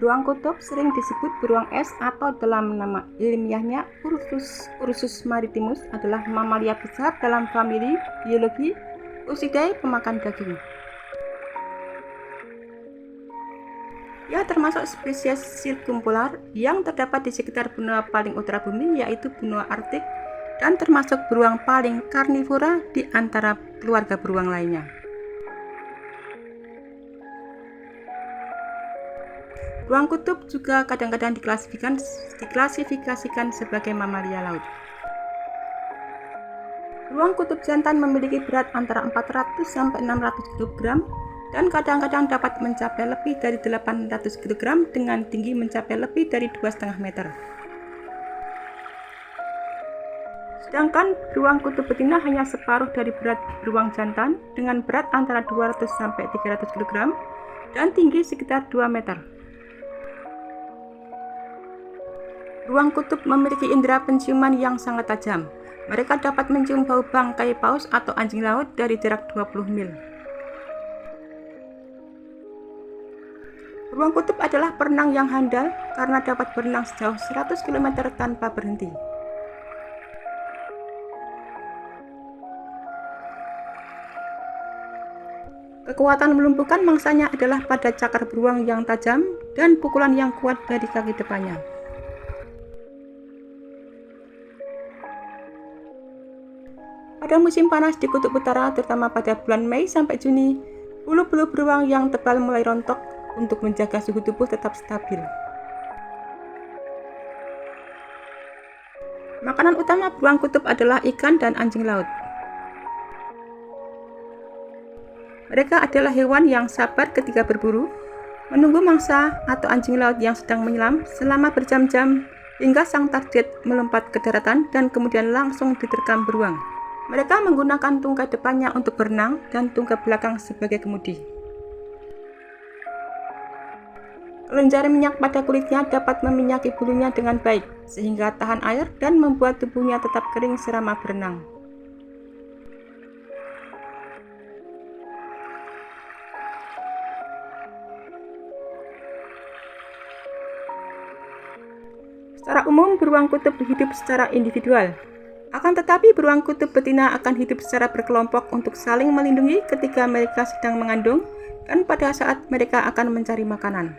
Beruang kutub sering disebut beruang es atau dalam nama ilmiahnya Ursus maritimus adalah mamalia besar dalam famili biologi Ursidae pemakan daging. Ia termasuk spesies sirkumpolar yang terdapat di sekitar benua paling utara bumi, yaitu benua Arktik, dan termasuk beruang paling karnivora di antara keluarga beruang lainnya. Beruang kutub juga kadang-kadang diklasifikasikan sebagai mamalia laut. Beruang kutub jantan memiliki berat antara 400 sampai 600 kg dan kadang-kadang dapat mencapai lebih dari 800 kg dengan tinggi mencapai lebih dari 2,5 meter. Sedangkan beruang kutub betina hanya separuh dari berat beruang jantan dengan berat antara 200 sampai 300 kg dan tinggi sekitar 2 meter. Beruang kutub memiliki indera penciuman yang sangat tajam. Mereka dapat mencium bau bangkai paus atau anjing laut dari jarak 20 mil. Beruang kutub adalah perenang yang handal karena dapat berenang sejauh 100 km tanpa berhenti. Kekuatan melumpuhkan mangsanya adalah pada cakar beruang yang tajam dan pukulan yang kuat dari kaki depannya. Pada musim panas di kutub utara, terutama pada bulan Mei sampai Juni, bulu-bulu beruang yang tebal mulai rontok untuk menjaga suhu tubuh tetap stabil. Makanan utama beruang kutub adalah ikan dan anjing laut. Mereka adalah hewan yang sabar ketika berburu, menunggu mangsa atau anjing laut yang sedang menyelam selama berjam-jam hingga sang target melompat ke daratan dan kemudian langsung diterkam beruang. Mereka menggunakan tungkai depannya untuk berenang dan tungkai belakang sebagai kemudi. Kelenjar minyak pada kulitnya dapat meminyaki bulunya dengan baik, sehingga tahan air dan membuat tubuhnya tetap kering selama berenang. Secara umum, beruang kutub hidup secara individual. Akan tetapi, beruang kutub betina akan hidup secara berkelompok untuk saling melindungi ketika mereka sedang mengandung dan pada saat mereka akan mencari makanan.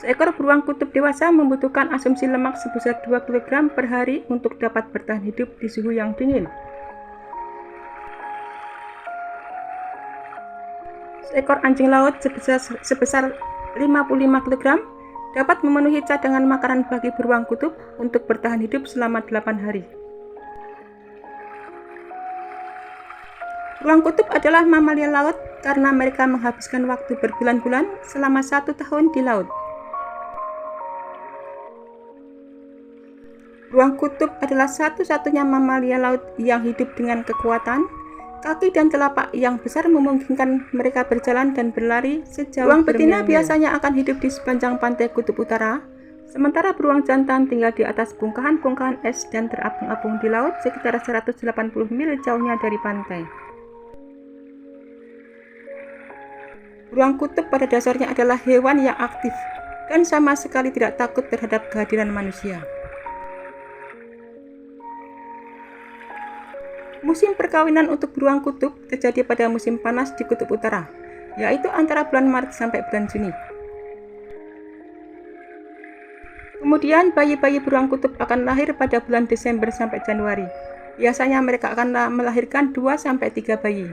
Seekor beruang kutub dewasa membutuhkan asumsi lemak sebesar 2 kg per hari untuk dapat bertahan hidup di suhu yang dingin. Seekor anjing laut sebesar 55 kg dapat memenuhi cadangan makanan bagi beruang kutub untuk bertahan hidup selama 8 hari. Beruang kutub adalah mamalia laut karena mereka menghabiskan waktu berbulan-bulan selama 1 tahun di laut. Beruang kutub adalah satu-satunya mamalia laut yang hidup dengan kekuatan. Kaki dan telapak yang besar memungkinkan mereka berjalan dan berlari sejauh beruang betina biasanya akan hidup di sepanjang pantai kutub utara, sementara beruang jantan tinggal di atas bongkahan-bongkahan es dan terapung-apung di laut sekitar 180 mil jauhnya dari pantai. Beruang kutub pada dasarnya adalah hewan yang aktif dan sama sekali tidak takut terhadap kehadiran manusia. Musim perkawinan untuk beruang kutub terjadi pada musim panas di kutub utara, yaitu antara bulan Maret sampai bulan Juni. Kemudian bayi-bayi beruang kutub akan lahir pada bulan Desember sampai Januari. Biasanya mereka akan melahirkan 2 sampai 3 bayi.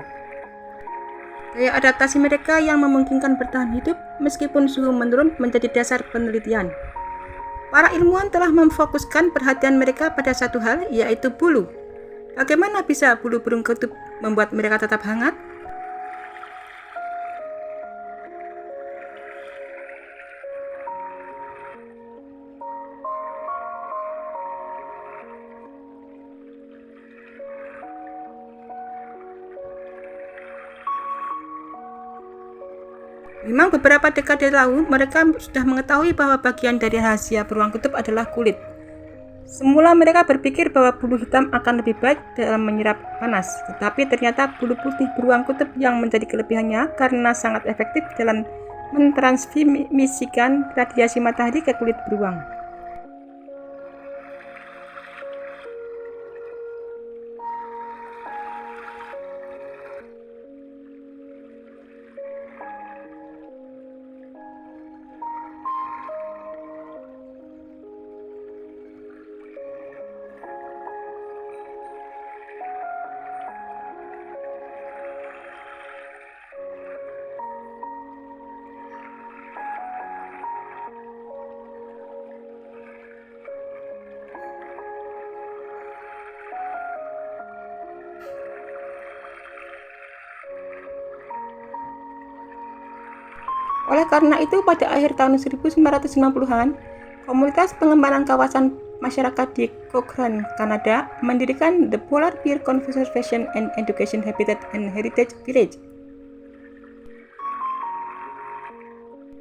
Daya adaptasi mereka yang memungkinkan bertahan hidup meskipun suhu menurun menjadi dasar penelitian. Para ilmuwan telah memfokuskan perhatian mereka pada satu hal, yaitu bulu. Bagaimana bisa bulu burung kutub membuat mereka tetap hangat? Memang beberapa dekade lalu, mereka sudah mengetahui bahwa bagian dari rahasia beruang kutub adalah kulit. Semula mereka berpikir bahwa bulu hitam akan lebih baik dalam menyerap panas, tetapi ternyata bulu putih beruang kutub yang menjadi kelebihannya karena sangat efektif dalam mentransmisikan radiasi matahari ke kulit beruang. Oleh karena itu, pada akhir tahun 1990-an, komunitas pengembangan kawasan masyarakat di Cochrane, Kanada, mendirikan The Polar Bear Conservation and Education Habitat and Heritage Village,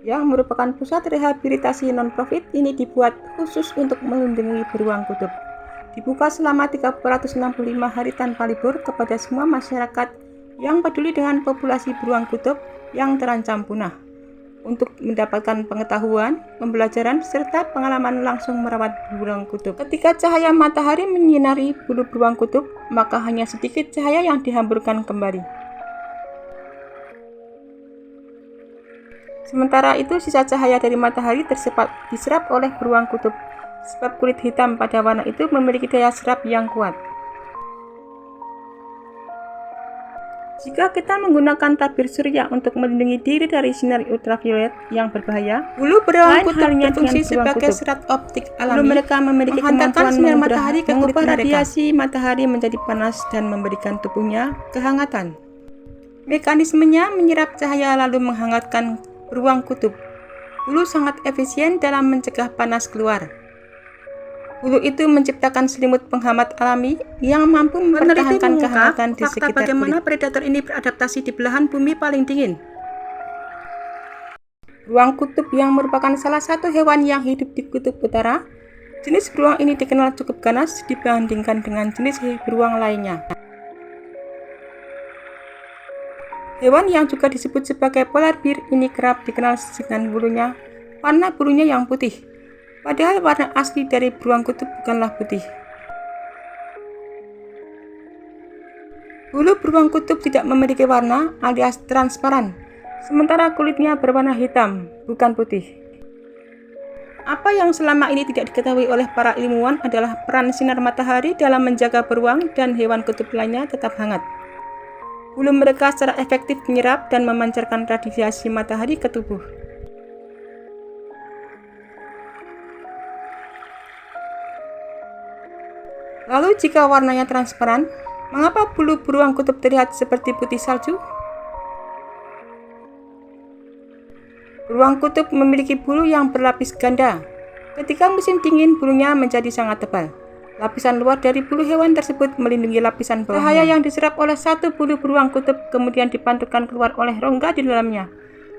yang merupakan pusat rehabilitasi non-profit. Ini dibuat khusus untuk melindungi beruang kutub. Dibuka selama 365 hari tanpa libur kepada semua masyarakat yang peduli dengan populasi beruang kutub yang terancam punah, untuk mendapatkan pengetahuan, pembelajaran, serta pengalaman langsung merawat beruang kutub. Ketika cahaya matahari menyinari bulu beruang kutub, maka hanya sedikit cahaya yang dihamburkan kembali. Sementara itu, sisa cahaya dari matahari diserap oleh beruang kutub, sebab kulit hitam pada warna itu memiliki daya serap yang kuat. Jika kita menggunakan tabir surya untuk melindungi diri dari sinar ultraviolet yang berbahaya, bulu beruang kutub berfungsi sebagai serat optik alami. Bulu mereka memiliki kemampuan sinar matahari ke kulit mereka. Radiasi matahari menjadi panas dan memberikan tubuhnya kehangatan. Mekanismenya menyerap cahaya lalu menghangatkan beruang kutub. Bulu sangat efisien dalam mencegah panas keluar. Bulu itu menciptakan selimut penghambat alami yang mampu mempertahankan kehangatan di sekitar bagaimana kulit. Predator ini beradaptasi di belahan bumi paling dingin. Beruang kutub yang merupakan salah satu hewan yang hidup di kutub utara, jenis beruang ini dikenal cukup ganas dibandingkan dengan jenis beruang lainnya. Hewan yang juga disebut sebagai polar bear ini kerap dikenal dengan warna bulunya yang putih. Padahal warna asli dari beruang kutub bukanlah putih. Bulu beruang kutub tidak memiliki warna alias transparan, sementara kulitnya berwarna hitam, bukan putih. Apa yang selama ini tidak diketahui oleh para ilmuwan adalah peran sinar matahari dalam menjaga beruang dan hewan kutub lainnya tetap hangat. Bulu mereka secara efektif menyerap dan memancarkan radiasi matahari ke tubuh. Lalu jika warnanya transparan, mengapa bulu beruang kutub terlihat seperti putih salju? Beruang kutub memiliki bulu yang berlapis ganda. Ketika musim dingin, bulunya menjadi sangat tebal. Lapisan luar dari bulu hewan tersebut melindungi lapisan bawahnya. Cahaya yang diserap oleh satu bulu beruang kutub kemudian dipantulkan keluar oleh rongga di dalamnya.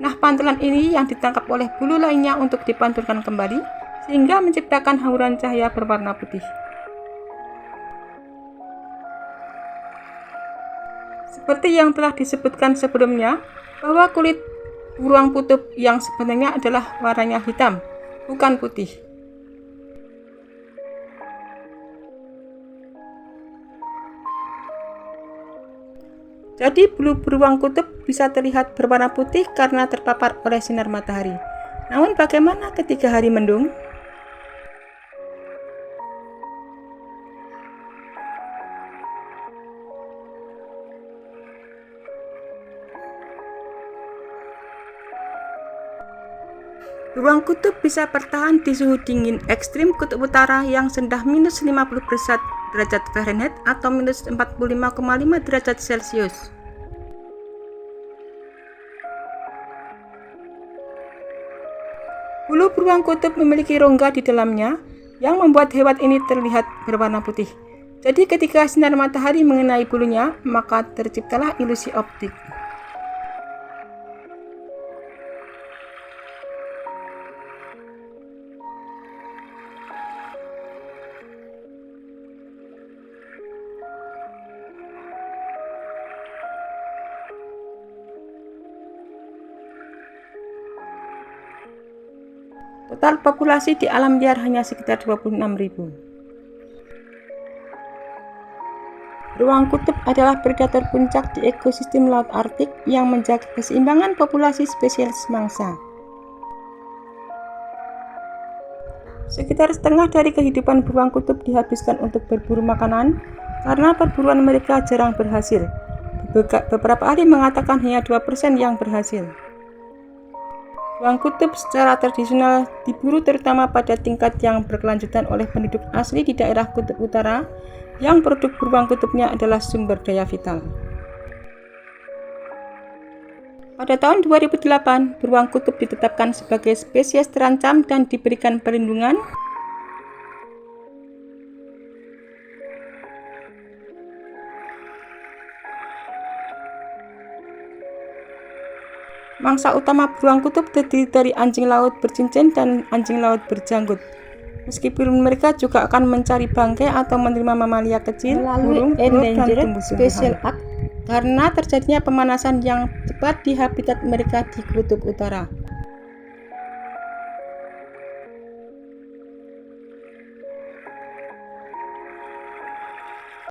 Nah, pantulan ini yang ditangkap oleh bulu lainnya untuk dipantulkan kembali, sehingga menciptakan hauran cahaya berwarna putih. Seperti yang telah disebutkan sebelumnya, bahwa kulit beruang kutub yang sebenarnya adalah warnanya hitam, bukan putih. Jadi bulu beruang kutub bisa terlihat berwarna putih karena terpapar oleh sinar matahari. Namun bagaimana ketika hari mendung? Beruang kutub bisa bertahan di suhu dingin ekstrim kutub utara yang rendah minus 50 derajat Fahrenheit atau minus 45,5 derajat Celcius. Bulu beruang kutub memiliki rongga di dalamnya yang membuat hewan ini terlihat berwarna putih. Jadi ketika sinar matahari mengenai bulunya, maka terciptalah ilusi optik. Total populasi di alam liar hanya sekitar 26.000. Beruang kutub adalah predator puncak di ekosistem laut Arktik yang menjaga keseimbangan populasi spesies mangsa. Sekitar setengah dari kehidupan beruang kutub dihabiskan untuk berburu makanan karena perburuan mereka jarang berhasil. Beberapa ahli mengatakan hanya 2% yang berhasil. Beruang kutub secara tradisional diburu terutama pada tingkat yang berkelanjutan oleh penduduk asli di daerah kutub utara yang produk beruang kutubnya adalah sumber daya vital. Pada tahun 2008, beruang kutub ditetapkan sebagai spesies terancam dan diberikan perlindungan. Mangsa utama beruang kutub terdiri dari anjing laut bercincin dan anjing laut berjanggut. Meskipun mereka juga akan mencari bangkai atau menerima mamalia kecil, burung, telur, dan tumbuh-tumbuhan. Karena terjadinya pemanasan yang cepat di habitat mereka di kutub utara.